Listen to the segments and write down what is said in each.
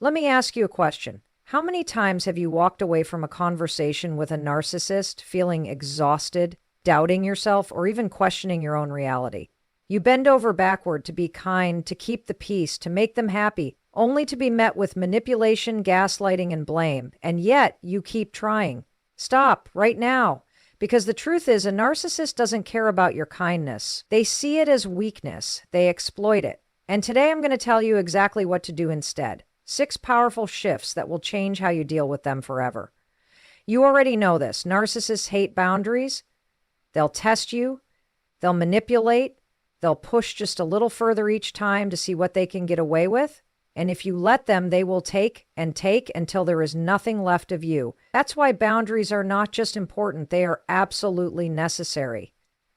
Let me ask you a question. How many times have you walked away from a conversation with a narcissist feeling exhausted, doubting yourself, or even questioning your own reality? You bend over backward to be kind, to keep the peace, to make them happy, only to be met with manipulation, gaslighting, and blame. And yet, you keep trying. Stop right now. Because the truth is, a narcissist doesn't care about your kindness. They see it as weakness. They exploit it. And today I'm going to tell you exactly what to do instead. 6 powerful shifts that will change how you deal with them forever. You already know this. Narcissists hate boundaries. They'll test you. They'll manipulate. They'll push just a little further each time to see what they can get away with. And if you let them, they will take and take until there is nothing left of you. That's why boundaries are not just important. They are absolutely necessary.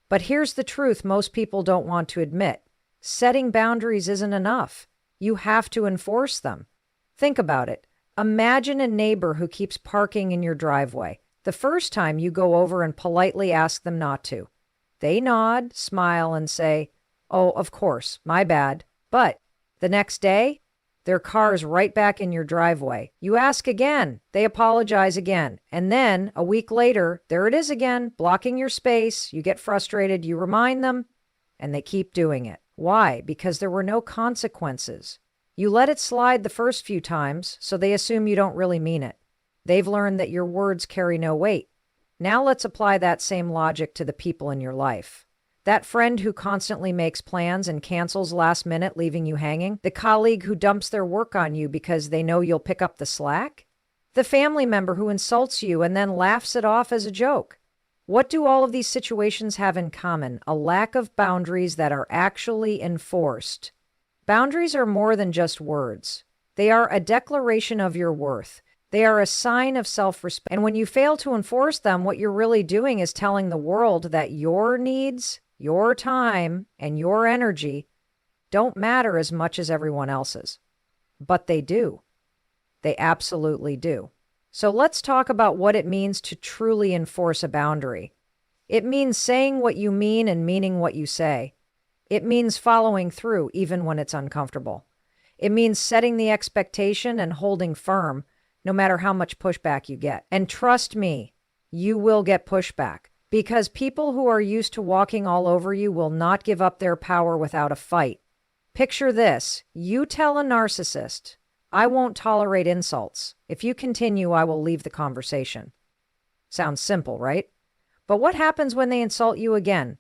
But here's the truth most people don't want to admit. Setting boundaries isn't enough. You have to enforce them. Think about it. Imagine a neighbor who keeps parking in your driveway. The first time you go over and politely ask them not to. They nod, smile, and say, "Oh, of course, my bad." But the next day, their car is right back in your driveway. You ask again. They apologize again. And then, a week later, there it is again, blocking your space. You get frustrated. You remind them, and they keep doing it. Why? Because there were no consequences. You let it slide the first few times, so they assume you don't really mean it. They've learned that your words carry no weight. Now let's apply that same logic to the people in your life. That friend who constantly makes plans and cancels last minute, leaving you hanging. The colleague who dumps their work on you because they know you'll pick up the slack. The family member who insults you and then laughs it off as a joke. What do all of these situations have in common? A lack of boundaries that are actually enforced. Boundaries are more than just words. They are a declaration of your worth. They are a sign of self-respect. And when you fail to enforce them, what you're really doing is telling the world that your needs, your time, and your energy don't matter as much as everyone else's. But they do. They absolutely do. So let's talk about what it means to truly enforce a boundary. It means saying what you mean and meaning what you say. It means following through even when it's uncomfortable. It means setting the expectation and holding firm no matter how much pushback you get. And trust me, you will get pushback because people who are used to walking all over you will not give up their power without a fight. Picture this. You tell a narcissist, "I won't tolerate insults. If you continue, I will leave the conversation." Sounds simple, right? But what happens when they insult you again?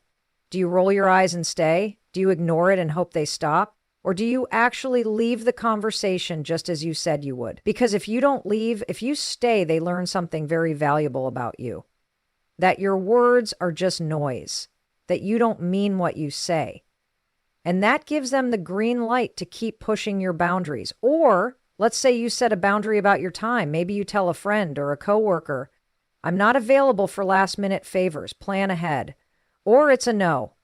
Do you roll your eyes and stay? Do you ignore it and hope they stop? Or do you actually leave the conversation just as you said you would? Because if you don't leave, if you stay, they learn something very valuable about you. That your words are just noise. That you don't mean what you say. And that gives them the green light to keep pushing your boundaries. Or let's say you set a boundary about your time. Maybe you tell a friend or a coworker, "I'm not available for last-minute favors. Plan ahead." Or it's a no.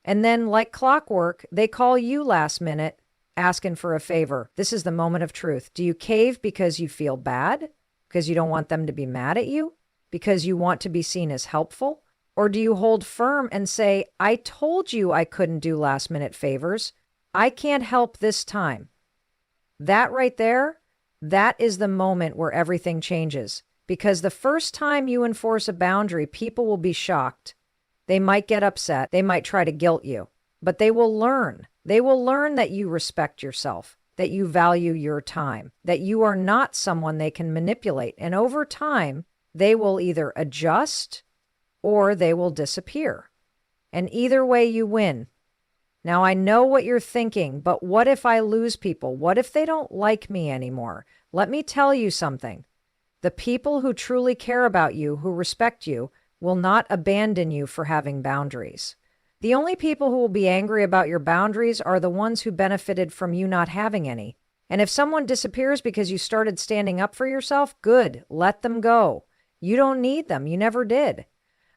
And then, like clockwork, they call you last minute, asking for a favor. This is the moment of truth. Do you cave because you feel bad? Because you don't want them to be mad at you? Because you want to be seen as helpful? Or do you hold firm and say, "I told you I couldn't do last minute favors. I can't help this time"? That right there, that is the moment where everything changes. Because the first time you enforce a boundary, people will be shocked. They might get upset. They might try to guilt you, but they will learn. They will learn that you respect yourself, that you value your time, that you are not someone they can manipulate. And over time, they will either adjust or they will disappear. And either way, you win. Now, I know what you're thinking, but what if I lose people? What if they don't like me anymore? Let me tell you something. The people who truly care about you, who respect you, will not abandon you for having boundaries. The only people who will be angry about your boundaries are the ones who benefited from you not having any. And if someone disappears because you started standing up for yourself, good, let them go. You don't need them. You never did.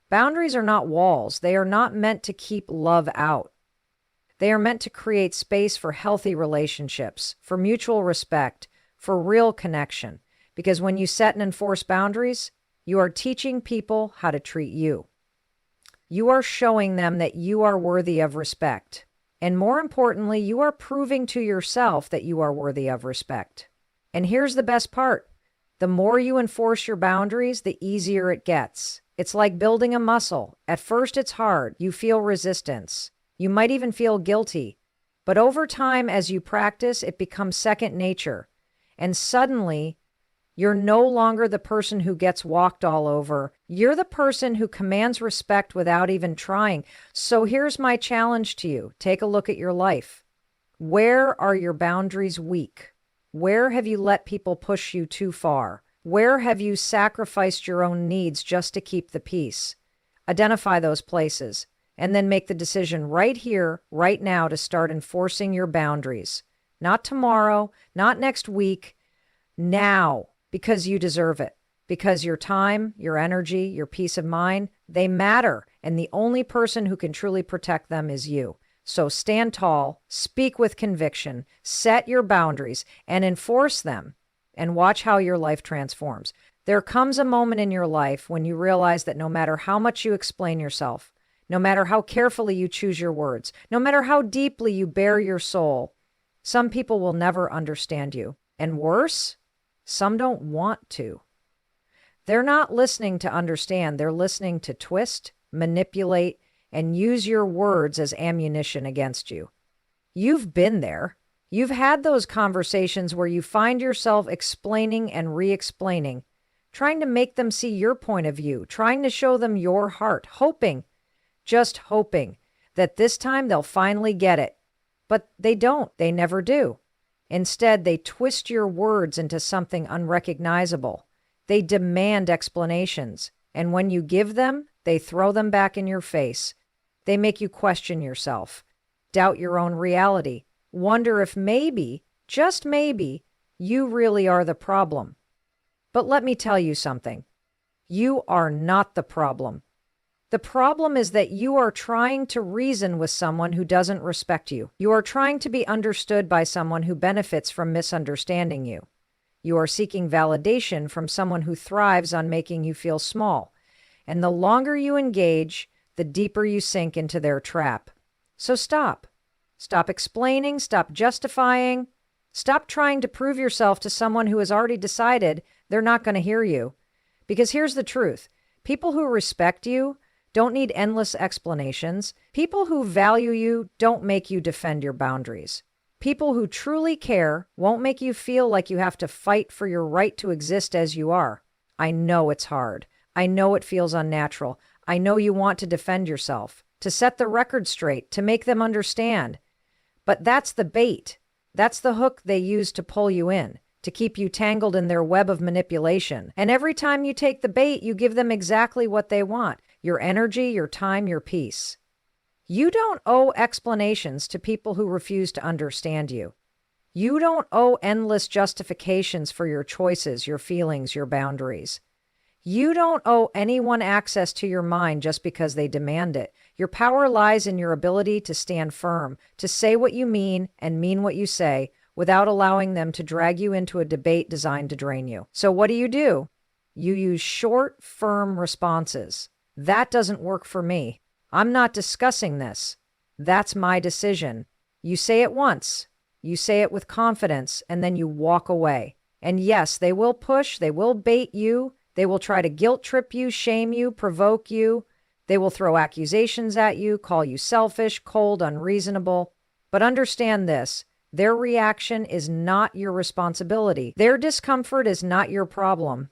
Boundaries are not walls. They are not meant to keep love out. They are meant to create space for healthy relationships, for mutual respect, for real connection. Because when you set and enforce boundaries, you are teaching people how to treat you. You are showing them that you are worthy of respect. And more importantly, you are proving to yourself that you are worthy of respect. And here's the best part. The more you enforce your boundaries, the easier it gets. It's like building a muscle. At first, it's hard. You feel resistance. You might even feel guilty. But over time, as you practice, it becomes second nature. And suddenly, you're no longer the person who gets walked all over. You're the person who commands respect without even trying. So here's my challenge to you. Take a look at your life. Where are your boundaries weak? Where have you let people push you too far? Where have you sacrificed your own needs just to keep the peace? Identify those places and then make the decision right here, right now to start enforcing your boundaries. Not tomorrow, not next week, now, because you deserve it. Because your time, your energy, your peace of mind, they matter. And the only person who can truly protect them is you. So stand tall, speak with conviction, set your boundaries, and enforce them, and watch how your life transforms. There comes a moment in your life when you realize that no matter how much you explain yourself, no matter how carefully you choose your words, no matter how deeply you bare your soul, some people will never understand you. And worse, some don't want to. They're not listening to understand. They're listening to twist, manipulate, and use your words as ammunition against you. You've been there. You've had those conversations where you find yourself explaining and re-explaining, trying to make them see your point of view, trying to show them your heart, hoping, just hoping, that this time they'll finally get it. But they don't. They never do. Instead, they twist your words into something unrecognizable. They demand explanations. And when you give them, they throw them back in your face. They make you question yourself, doubt your own reality, wonder if maybe, just maybe, you really are the problem. But let me tell you something. You are not the problem. The problem is that you are trying to reason with someone who doesn't respect you. You are trying to be understood by someone who benefits from misunderstanding you. You are seeking validation from someone who thrives on making you feel small. And the longer you engage, the deeper you sink into their trap. So stop. Stop explaining, stop justifying, stop trying to prove yourself to someone who has already decided they're not going to hear you. Because here's the truth. People who respect you don't need endless explanations. People who value you don't make you defend your boundaries. People who truly care won't make you feel like you have to fight for your right to exist as you are. I know it's hard. I know it feels unnatural. I know you want to defend yourself, to set the record straight, to make them understand. But that's the bait. That's the hook they use to pull you in, to keep you tangled in their web of manipulation. And every time you take the bait, you give them exactly what they want: your energy, your time, your peace. You don't owe explanations to people who refuse to understand you. You don't owe endless justifications for your choices, your feelings, your boundaries. You don't owe anyone access to your mind just because they demand it. Your power lies in your ability to stand firm, to say what you mean and mean what you say, without allowing them to drag you into a debate designed to drain you. So what do? You use short, firm responses. That doesn't work for me. I'm not discussing this. That's my decision. You say it once. You say it with confidence, and then you walk away. And yes, they will push. They will bait you. They will try to guilt trip you, shame you, provoke you. They will throw accusations at you, call you selfish, cold, unreasonable. But understand this. Their reaction is not your responsibility. Their discomfort is not your problem.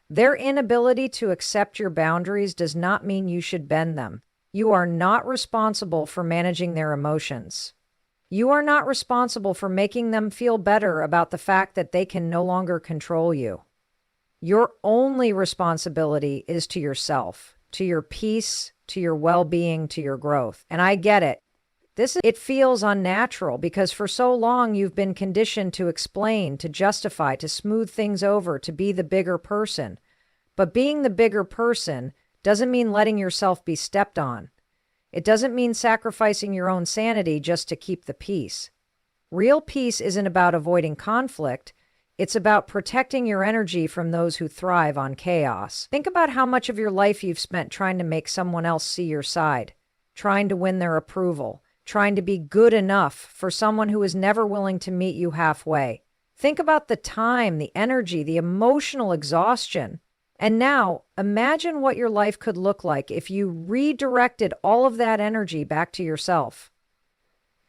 Their inability to accept your boundaries does not mean you should bend them. You are not responsible for managing their emotions. You are not responsible for making them feel better about the fact that they can no longer control you. Your only responsibility is to yourself, to your peace, to your well-being, to your growth. And I get it. It feels unnatural because for so long you've been conditioned to explain, to justify, to smooth things over, to be the bigger person. But being the bigger person doesn't mean letting yourself be stepped on. It doesn't mean sacrificing your own sanity just to keep the peace. Real peace isn't about avoiding conflict. It's about protecting your energy from those who thrive on chaos. Think about how much of your life you've spent trying to make someone else see your side, trying to win their approval, trying to be good enough for someone who is never willing to meet you halfway. Think about the time, the energy, the emotional exhaustion. And now imagine what your life could look like if you redirected all of that energy back to yourself.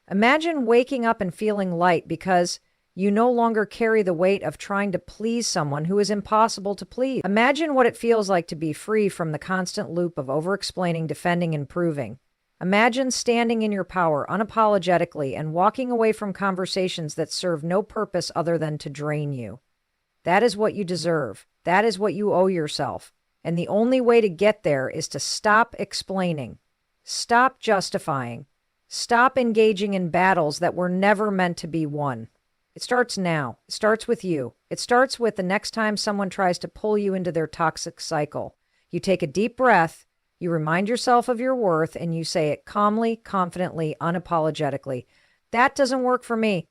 Imagine waking up and feeling light because you no longer carry the weight of trying to please someone who is impossible to please. Imagine what it feels like to be free from the constant loop of over-explaining, defending, and proving. Imagine standing in your power unapologetically and walking away from conversations that serve no purpose other than to drain you. That is what you deserve. That is what you owe yourself. And the only way to get there is to stop explaining, stop justifying, stop engaging in battles that were never meant to be won. It starts now. It starts with you. It starts with the next time someone tries to pull you into their toxic cycle. You take a deep breath, you remind yourself of your worth, and you say it calmly, confidently, unapologetically. That doesn't work for me.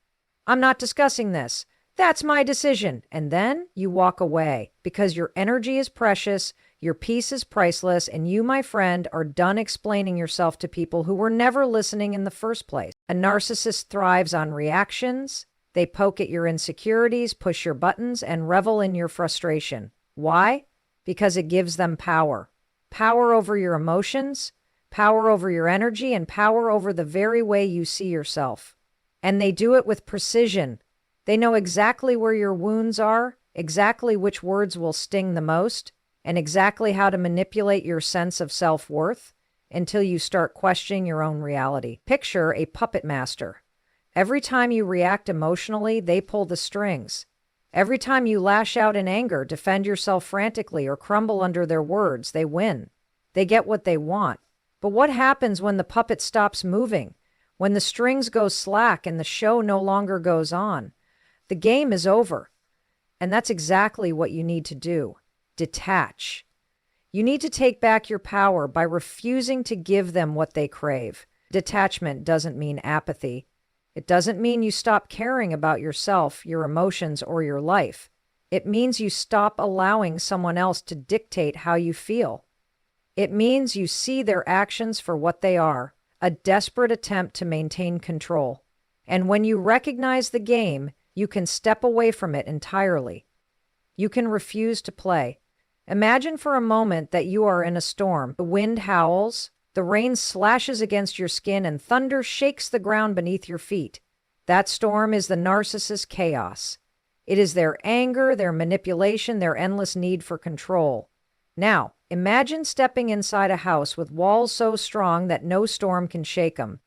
I'm not discussing this. That's my decision. And then you walk away because your energy is precious, your peace is priceless, and you, my friend, are done explaining yourself to people who were never listening in the first place. A narcissist thrives on reactions. They poke at your insecurities, push your buttons, and revel in your frustration. Why? Because it gives them power. Power over your emotions, power over your energy, and power over the very way you see yourself. And they do it with precision. They know exactly where your wounds are, exactly which words will sting the most, and exactly how to manipulate your sense of self-worth until you start questioning your own reality. Picture a puppet master. Every time you react emotionally, they pull the strings. Every time you lash out in anger, defend yourself frantically, or crumble under their words, they win. They get what they want. But what happens when the puppet stops moving? When the strings go slack and the show no longer goes on? The game is over. And that's exactly what you need to do. Detach. You need to take back your power by refusing to give them what they crave. Detachment doesn't mean apathy. It doesn't mean you stop caring about yourself, your emotions, or your life. It means you stop allowing someone else to dictate how you feel. It means you see their actions for what they are, a desperate attempt to maintain control. And when you recognize the game, you can step away from it entirely. You can refuse to play. Imagine for a moment that you are in a storm. The wind howls, the rain slashes against your skin, and thunder shakes the ground beneath your feet. That storm is the narcissist's chaos. It is their anger, their manipulation, their endless need for control. Now, imagine stepping inside a house with walls so strong that no storm can shake them.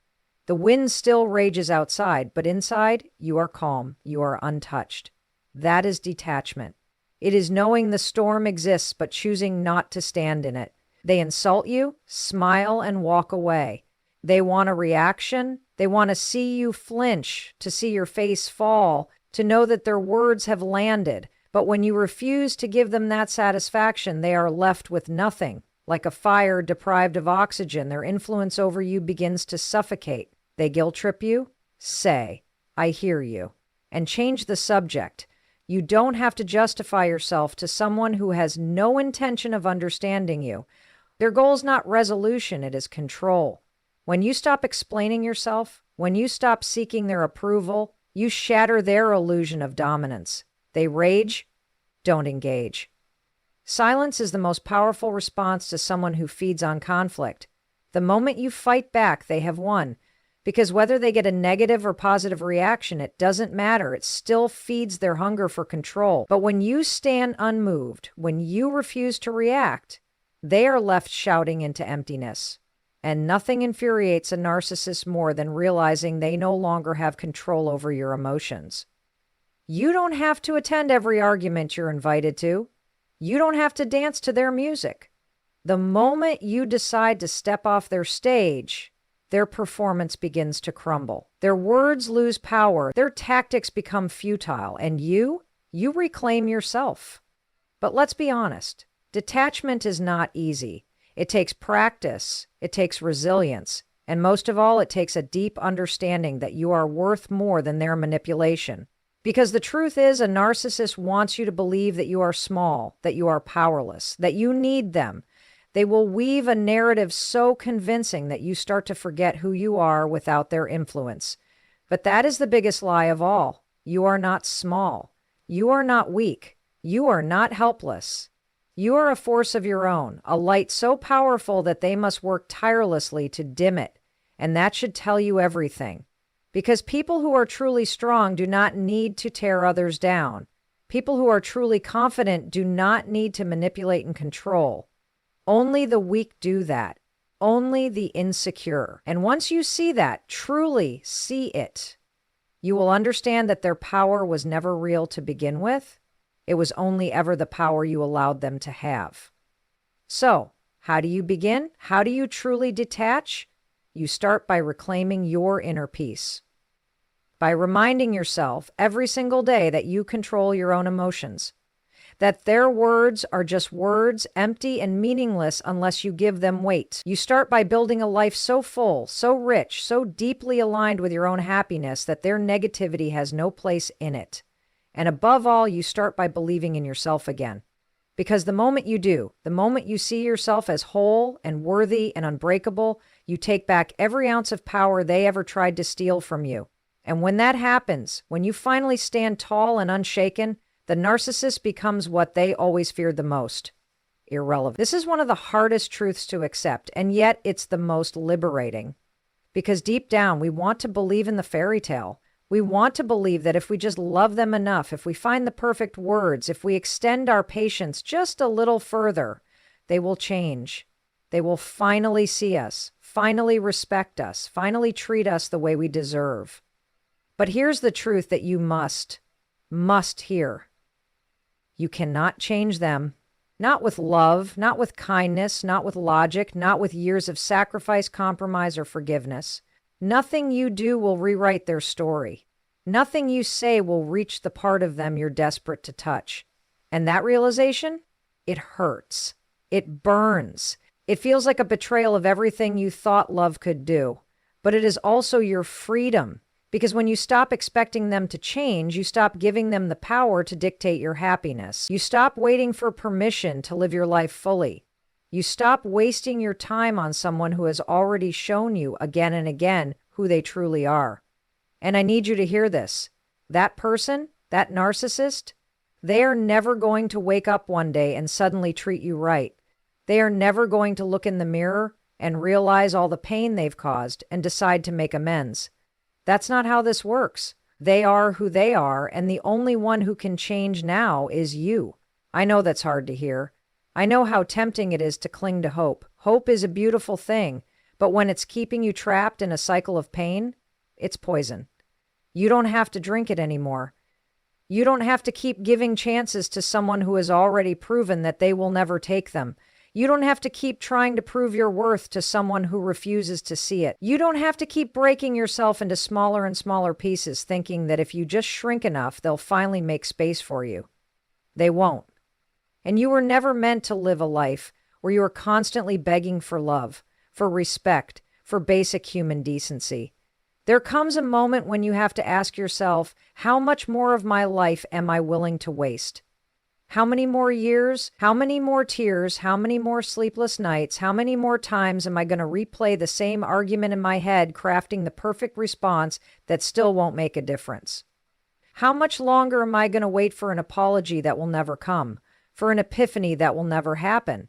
The wind still rages outside, but inside, you are calm, you are untouched. That is detachment. It is knowing the storm exists, but choosing not to stand in it. They insult you, smile, and walk away. They want a reaction. They want to see you flinch, to see your face fall, to know that their words have landed. But when you refuse to give them that satisfaction, they are left with nothing. Like a fire deprived of oxygen, their influence over you begins to suffocate. They guilt trip you? Say, "I hear you," and change the subject. You don't have to justify yourself to someone who has no intention of understanding you. Their goal is not resolution, it is control. When you stop explaining yourself, when you stop seeking their approval, you shatter their illusion of dominance. They rage, don't engage. Silence is the most powerful response to someone who feeds on conflict. The moment you fight back, they have won. Because whether they get a negative or positive reaction, it doesn't matter. It still feeds their hunger for control. But when you stand unmoved, when you refuse to react, they are left shouting into emptiness. And nothing infuriates a narcissist more than realizing they no longer have control over your emotions. You don't have to attend every argument you're invited to. You don't have to dance to their music. The moment you decide to step off their stage, their performance begins to crumble. Their words lose power. Their tactics become futile. And you reclaim yourself. But let's be honest. Detachment is not easy. It takes practice. It takes resilience. And most of all, it takes a deep understanding that you are worth more than their manipulation. Because the truth is, a narcissist wants you to believe that you are small, that you are powerless, that you need them. They will weave a narrative so convincing that you start to forget who you are without their influence. But that is the biggest lie of all. You are not small. You are not weak. You are not helpless. You are a force of your own, a light so powerful that they must work tirelessly to dim it. And that should tell you everything. Because people who are truly strong do not need to tear others down. People who are truly confident do not need to manipulate and control. Only the weak do that. Only the insecure. And once you see that, truly see it, you will understand that their power was never real to begin with. It was only ever the power you allowed them to have. So, how do you begin? How do you truly detach? You start by reclaiming your inner peace. By reminding yourself every single day that you control your own emotions, that their words are just words, empty and meaningless unless you give them weight. You start by building a life so full, so rich, so deeply aligned with your own happiness that their negativity has no place in it. And above all, you start by believing in yourself again. Because the moment you do, the moment you see yourself as whole and worthy and unbreakable, you take back every ounce of power they ever tried to steal from you. And when that happens, when you finally stand tall and unshaken, the narcissist becomes what they always feared the most: irrelevant. This is one of the hardest truths to accept, and yet it's the most liberating. Because deep down, we want to believe in the fairy tale. We want to believe that if we just love them enough, if we find the perfect words, if we extend our patience just a little further, they will change. They will finally see us, finally respect us, finally treat us the way we deserve. But here's the truth that you must hear. You cannot change them. Not with love, not with kindness, not with logic, not with years of sacrifice, compromise, or forgiveness. Nothing you do will rewrite their story. Nothing you say will reach the part of them you're desperate to touch. And that realization, it hurts. It burns. It feels like a betrayal of everything you thought love could do. But it is also your freedom. Because when you stop expecting them to change, you stop giving them the power to dictate your happiness. You stop waiting for permission to live your life fully. You stop wasting your time on someone who has already shown you again and again who they truly are. And I need you to hear this. That person, that narcissist, they are never going to wake up one day and suddenly treat you right. They are never going to look in the mirror and realize all the pain they've caused and decide to make amends. That's not how this works. They are who they are, and the only one who can change now is you. I know that's hard to hear. I know how tempting it is to cling to hope. Hope is a beautiful thing, but when it's keeping you trapped in a cycle of pain, it's poison. You don't have to drink it anymore. You don't have to keep giving chances to someone who has already proven that they will never take them. You don't have to keep trying to prove your worth to someone who refuses to see it. You don't have to keep breaking yourself into smaller and smaller pieces, thinking that if you just shrink enough, they'll finally make space for you. They won't. And you were never meant to live a life where you are constantly begging for love, for respect, for basic human decency. There comes a moment when you have to ask yourself, how much more of my life am I willing to waste? How many more years, how many more tears, how many more sleepless nights, how many more times am I going to replay the same argument in my head, crafting the perfect response that still won't make a difference? How much longer am I going to wait for an apology that will never come, for an epiphany that will never happen?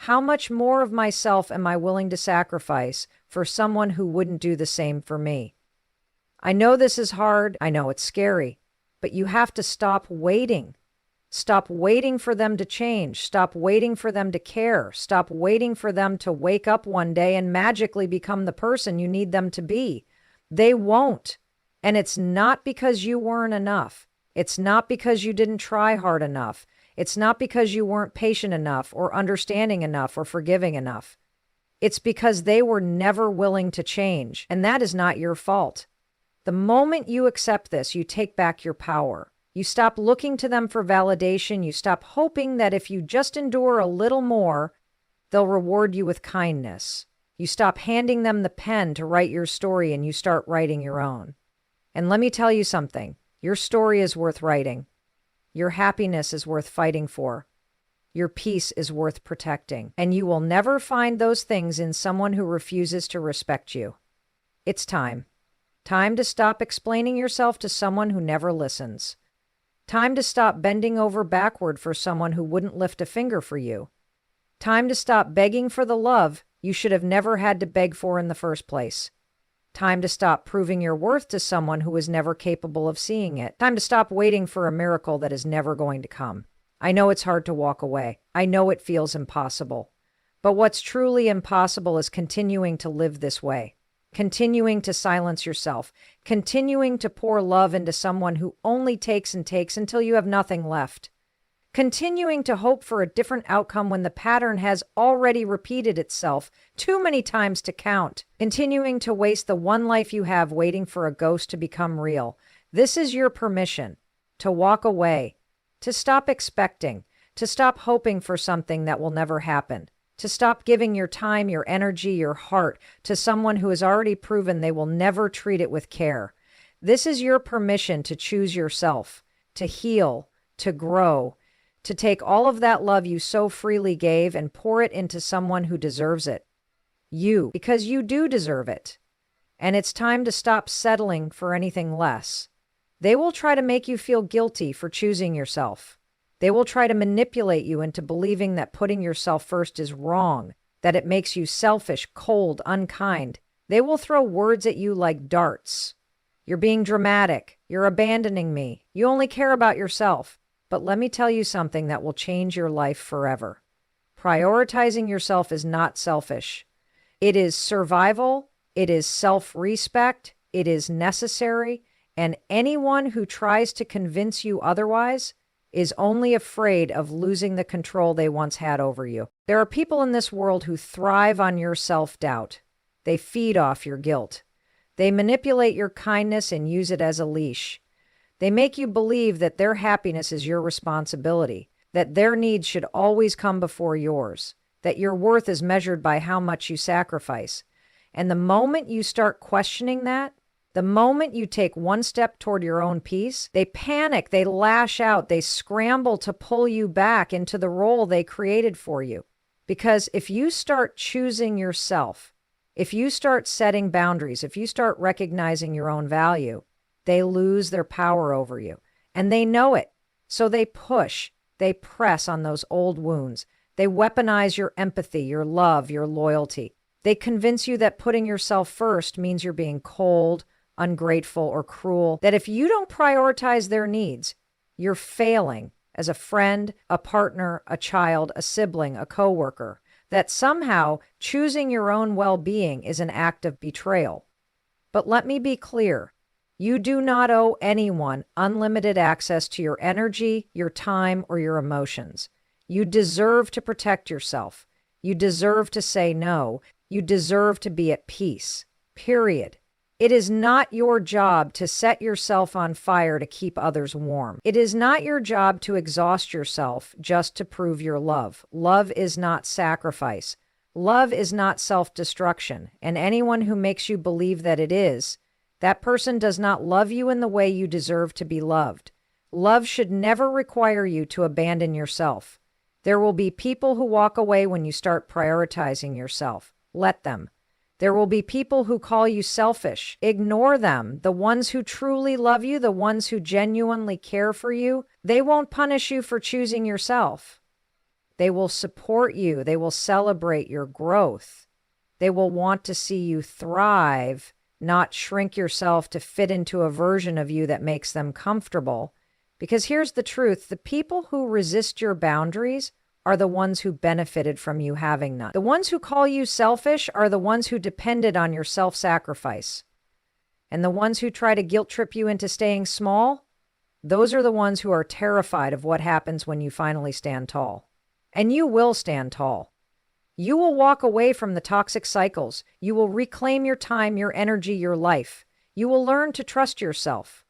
How much more of myself am I willing to sacrifice for someone who wouldn't do the same for me? I know this is hard. I know it's scary, but you have to stop waiting. Stop waiting for them to change. Stop waiting for them to care. Stop waiting for them to wake up one day and magically become the person you need them to be. They won't. And it's not because you weren't enough. It's not because you didn't try hard enough. It's not because you weren't patient enough or understanding enough or forgiving enough. It's because they were never willing to change, and that is not your fault. The moment you accept this, you take back your power. You stop looking to them for validation. You stop hoping that if you just endure a little more, they'll reward you with kindness. You stop handing them the pen to write your story and you start writing your own. And let me tell you something. Your story is worth writing. Your happiness is worth fighting for. Your peace is worth protecting. And you will never find those things in someone who refuses to respect you. It's time. Time to stop explaining yourself to someone who never listens. Time to stop bending over backward for someone who wouldn't lift a finger for you. Time to stop begging for the love you should have never had to beg for in the first place. Time to stop proving your worth to someone who was never capable of seeing it. Time to stop waiting for a miracle that is never going to come. I know it's hard to walk away. I know it feels impossible. But what's truly impossible is continuing to live this way. Continuing to silence yourself. Continuing to pour love into someone who only takes and takes until you have nothing left. Continuing to hope for a different outcome when the pattern has already repeated itself too many times to count. Continuing to waste the one life you have waiting for a ghost to become real. This is your permission to walk away, to stop expecting, to stop hoping for something that will never happen, to stop giving your time, your energy, your heart to someone who has already proven they will never treat it with care. This is your permission to choose yourself, to heal, to grow, to take all of that love you so freely gave and pour it into someone who deserves it. You, because you do deserve it. And it's time to stop settling for anything less. They will try to make you feel guilty for choosing yourself. They will try to manipulate you into believing that putting yourself first is wrong, that it makes you selfish, cold, unkind. They will throw words at you like darts. You're being dramatic. You're abandoning me. You only care about yourself. But let me tell you something that will change your life forever. Prioritizing yourself is not selfish. It is survival. It is self-respect. It is necessary. And anyone who tries to convince you otherwise is only afraid of losing the control they once had over you. There are people in this world who thrive on your self-doubt. They feed off your guilt. They manipulate your kindness and use it as a leash. They make you believe that their happiness is your responsibility, that their needs should always come before yours, that your worth is measured by how much you sacrifice. And the moment you start questioning that, the moment you take one step toward your own peace, they panic, they lash out, they scramble to pull you back into the role they created for you. Because if you start choosing yourself, if you start setting boundaries, if you start recognizing your own value, they lose their power over you. And they know it. So they push, they press on those old wounds. They weaponize your empathy, your love, your loyalty. They convince you that putting yourself first means you're being cold, ungrateful, or cruel. That if you don't prioritize their needs, you're failing as a friend, a partner, a child, a sibling, a coworker. That somehow choosing your own well-being is an act of betrayal. But let me be clear. You do not owe anyone unlimited access to your energy, your time, or your emotions. You deserve to protect yourself. You deserve to say no. You deserve to be at peace. Period. It is not your job to set yourself on fire to keep others warm. It is not your job to exhaust yourself just to prove your love. Love is not sacrifice. Love is not self-destruction. And anyone who makes you believe that it is, that person does not love you in the way you deserve to be loved. Love should never require you to abandon yourself. There will be people who walk away when you start prioritizing yourself. Let them. There will be people who call you selfish. Ignore them. The ones who truly love you, the ones who genuinely care for you, they won't punish you for choosing yourself. They will support you. They will celebrate your growth. They will want to see you thrive, not shrink yourself to fit into a version of you that makes them comfortable. Because here's the truth, the people who resist your boundaries are the ones who benefited from you having none. The ones who call you selfish are the ones who depended on your self-sacrifice. And the ones who try to guilt trip you into staying small, those are the ones who are terrified of what happens when you finally stand tall. And you will stand tall. You will walk away from the toxic cycles. You will reclaim your time, your energy, your life. You will learn to trust yourself,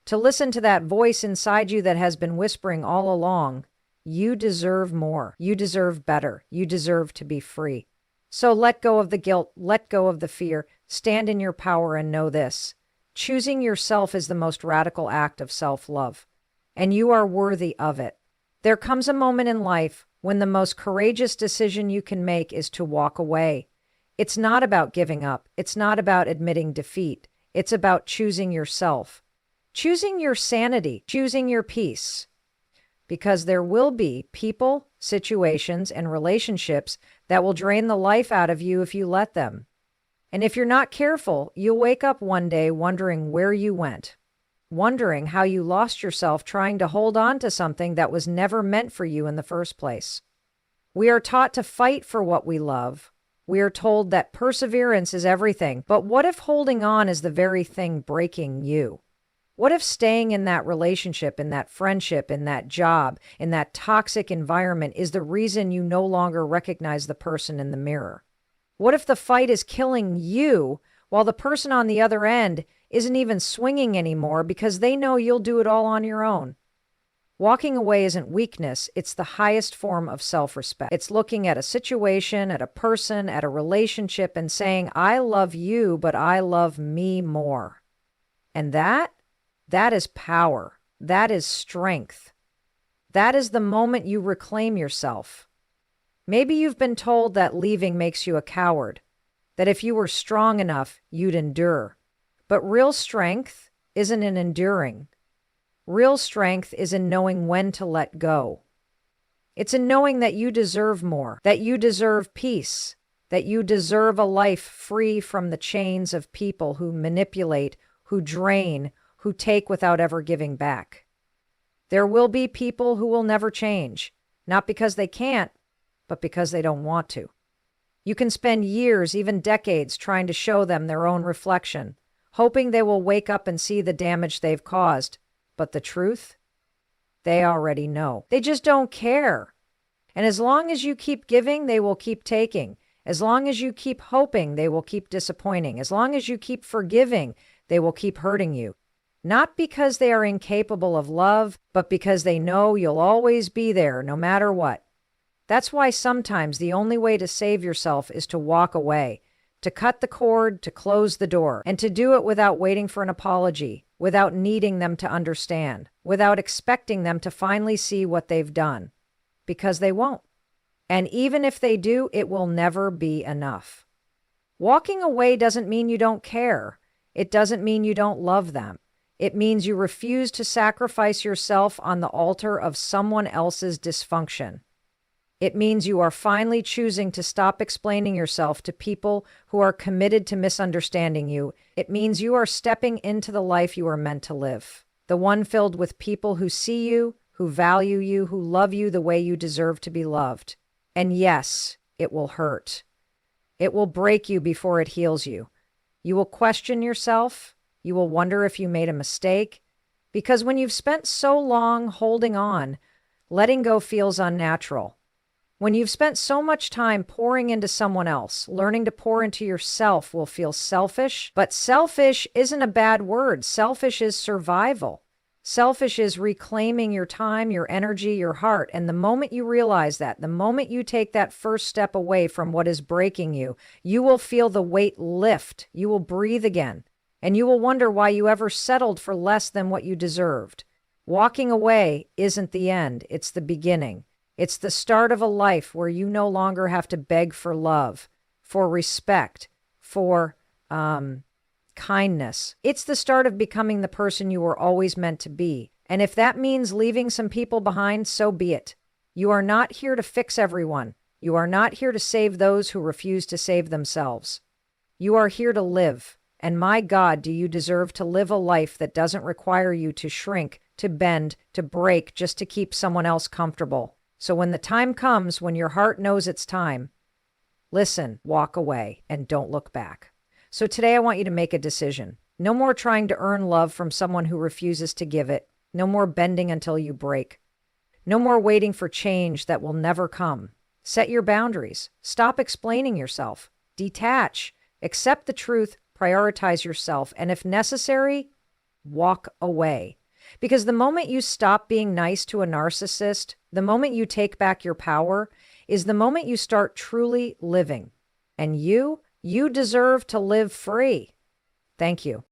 to listen to that voice inside you that has been whispering all along, you deserve more. You deserve better. You deserve to be free. So let go of the guilt. Let go of the fear. Stand in your power and know this. Choosing yourself is the most radical act of self-love, and you are worthy of it. There comes a moment in life when the most courageous decision you can make is to walk away. It's not about giving up. It's not about admitting defeat. It's about choosing yourself, choosing your sanity, choosing your peace. Because there will be people, situations, and relationships that will drain the life out of you if you let them. And if you're not careful, you'll wake up one day wondering where you went, wondering how you lost yourself trying to hold on to something that was never meant for you in the first place. We are taught to fight for what we love. We are told that perseverance is everything. But what if holding on is the very thing breaking you? What if staying in that relationship, in that friendship, in that job, in that toxic environment is the reason you no longer recognize the person in the mirror? What if the fight is killing you while the person on the other end isn't even swinging anymore because they know you'll do it all on your own? Walking away isn't weakness. It's the highest form of self-respect. It's looking at a situation, at a person, at a relationship and saying, I love you, but I love me more. And that is power. That is strength. That is the moment you reclaim yourself. Maybe you've been told that leaving makes you a coward, that if you were strong enough, you'd endure. But real strength isn't in enduring. Real strength is in knowing when to let go. It's in knowing that you deserve more, that you deserve peace, that you deserve a life free from the chains of people who manipulate, who drain, who take without ever giving back. There will be people who will never change, not because they can't, but because they don't want to. You can spend years, even decades, trying to show them their own reflection, hoping they will wake up and see the damage they've caused. But the truth? They already know. They just don't care. And as long as you keep giving, they will keep taking. As long as you keep hoping, they will keep disappointing. As long as you keep forgiving, they will keep hurting you. Not because they are incapable of love, but because they know you'll always be there no matter what. That's why sometimes the only way to save yourself is to walk away, to cut the cord, to close the door, and to do it without waiting for an apology, without needing them to understand, without expecting them to finally see what they've done, because they won't. And even if they do, it will never be enough. Walking away doesn't mean you don't care. It doesn't mean you don't love them. It means you refuse to sacrifice yourself on the altar of someone else's dysfunction. It means you are finally choosing to stop explaining yourself to people who are committed to misunderstanding you. It means you are stepping into the life you are meant to live, the one filled with people who see you, who value you, who love you the way you deserve to be loved. And yes, it will hurt. It will break you before it heals you. You will question yourself. You will wonder if you made a mistake. Because when you've spent so long holding on, letting go feels unnatural. When you've spent so much time pouring into someone else, learning to pour into yourself will feel selfish. But selfish isn't a bad word. Selfish is survival. Selfish is reclaiming your time, your energy, your heart. And the moment you realize that, the moment you take that first step away from what is breaking you, you will feel the weight lift. You will breathe again. And you will wonder why you ever settled for less than what you deserved. Walking away isn't the end. It's the beginning. It's the start of a life where you no longer have to beg for love, for respect, for kindness. It's the start of becoming the person you were always meant to be. And if that means leaving some people behind, so be it. You are not here to fix everyone. You are not here to save those who refuse to save themselves. You are here to live. And my God, do you deserve to live a life that doesn't require you to shrink, to bend, to break just to keep someone else comfortable. So when the time comes, when your heart knows it's time, listen, walk away, and don't look back. So today I want you to make a decision. No more trying to earn love from someone who refuses to give it. No more bending until you break. No more waiting for change that will never come. Set your boundaries. Stop explaining yourself. Detach. Accept the truth. Prioritize yourself. And if necessary, walk away. Because the moment you stop being nice to a narcissist, the moment you take back your power, is the moment you start truly living. And you deserve to live free. Thank you.